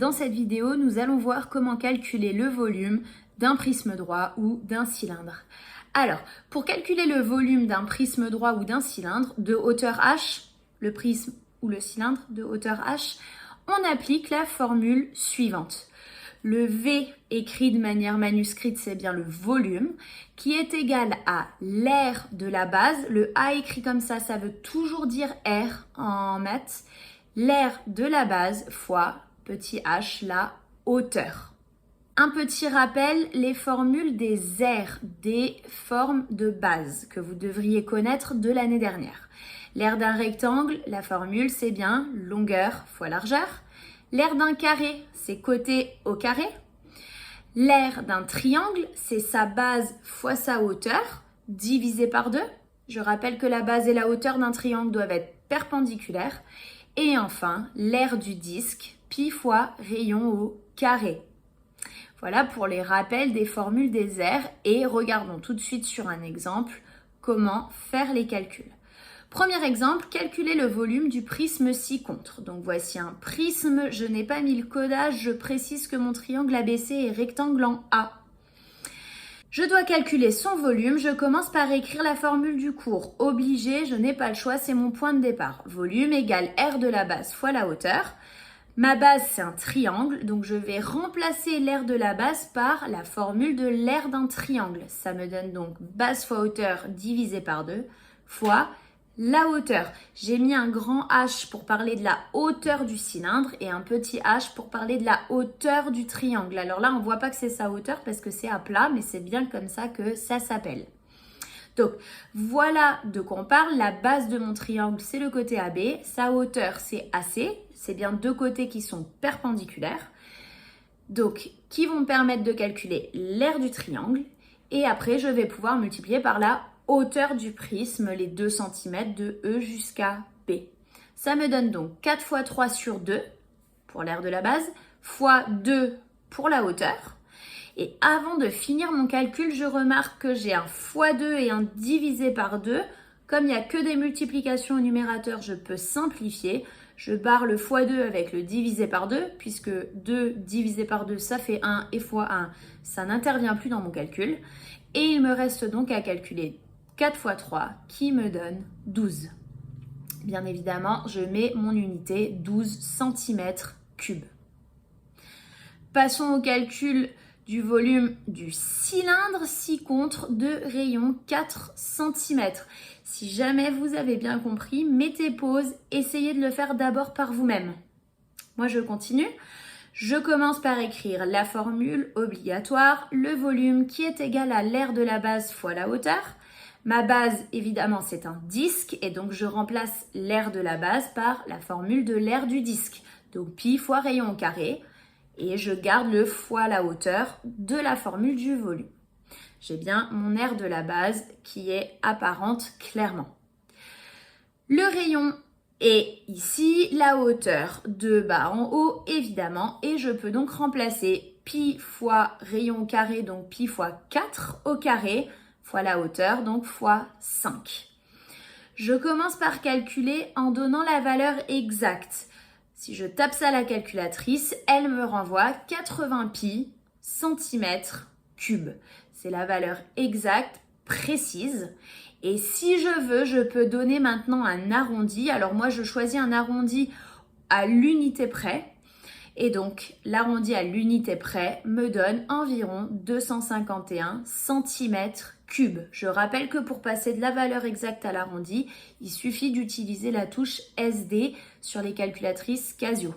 Dans cette vidéo, nous allons voir comment calculer le volume d'un prisme droit ou d'un cylindre. Alors, pour calculer le volume d'un prisme droit ou d'un cylindre de hauteur h, le prisme ou le cylindre de hauteur h, on applique la formule suivante. Le V écrit de manière manuscrite, c'est bien le volume, qui est égal à l'air de la base. Le A écrit comme ça veut toujours dire R en maths. L'air de la base fois petit h, la hauteur. Un petit rappel, les formules des aires, des formes de base que vous devriez connaître de l'année dernière. L'aire d'un rectangle, la formule c'est bien longueur fois largeur. L'aire d'un carré, c'est côté au carré. L'aire d'un triangle, c'est sa base fois sa hauteur, divisé par 2. Je rappelle que la base et la hauteur d'un triangle doivent être perpendiculaires. Et enfin, l'aire du disque, pi fois rayon au carré. Voilà pour les rappels des formules des aires et regardons tout de suite sur un exemple comment faire les calculs. Premier exemple, calculer le volume du prisme ci-contre. Donc voici un prisme, je n'ai pas mis le codage, je précise que mon triangle ABC est rectangle en A. Je dois calculer son volume, je commence par écrire la formule du cours. Obligé, je n'ai pas le choix, c'est mon point de départ. Volume égale R de la base fois la hauteur. Ma base, c'est un triangle, donc je vais remplacer l'aire de la base par la formule de l'aire d'un triangle. Ça me donne donc base fois hauteur divisé par 2 fois la hauteur. J'ai mis un grand H pour parler de la hauteur du cylindre et un petit h pour parler de la hauteur du triangle. Alors là, on ne voit pas que c'est sa hauteur parce que c'est à plat, mais c'est bien comme ça que ça s'appelle. Donc, voilà de quoi on parle. La base de mon triangle, c'est le côté AB. Sa hauteur, c'est AC. C'est bien deux côtés qui sont perpendiculaires. Donc, qui vont me permettre de calculer l'aire du triangle. Et après, je vais pouvoir multiplier par la hauteur du prisme, les 2 cm de E jusqu'à P. Ça me donne donc 4 fois 3 sur 2 pour l'aire de la base, fois 2 pour la hauteur. Et avant de finir mon calcul, je remarque que j'ai un fois 2 et un divisé par 2. Comme il n'y a que des multiplications au numérateur, je peux simplifier. Je barre le fois 2 avec le divisé par 2, puisque 2 divisé par 2, ça fait 1, et fois 1, ça n'intervient plus dans mon calcul. Et il me reste donc à calculer 4 fois 3, qui me donne 12. Bien évidemment, je mets mon unité 12 cm3. Passons au calcul du volume du cylindre ci-contre de rayon 4 cm. Si jamais vous avez bien compris, mettez pause, essayez de le faire d'abord par vous-même. Moi, je continue. Je commence par écrire la formule obligatoire, le volume qui est égal à l'aire de la base fois la hauteur. Ma base, évidemment, c'est un disque et donc je remplace l'aire de la base par la formule de l'aire du disque. Donc pi fois rayon au carré. Et je garde le fois la hauteur de la formule du volume. J'ai bien mon aire de la base qui est apparente clairement. Le rayon est ici, la hauteur de bas en haut évidemment, et je peux donc remplacer pi fois rayon au carré, donc pi fois 4 au carré, fois la hauteur, donc fois 5. Je commence par calculer en donnant la valeur exacte. Si je tape ça à la calculatrice, elle me renvoie 80 pi centimètres cubes. C'est la valeur exacte, précise. Et si je veux, je peux donner maintenant un arrondi. Alors moi, je choisis un arrondi à l'unité près. Et donc, l'arrondi à l'unité près me donne environ 251 cm3. Je rappelle que pour passer de la valeur exacte à l'arrondi, il suffit d'utiliser la touche SD sur les calculatrices Casio.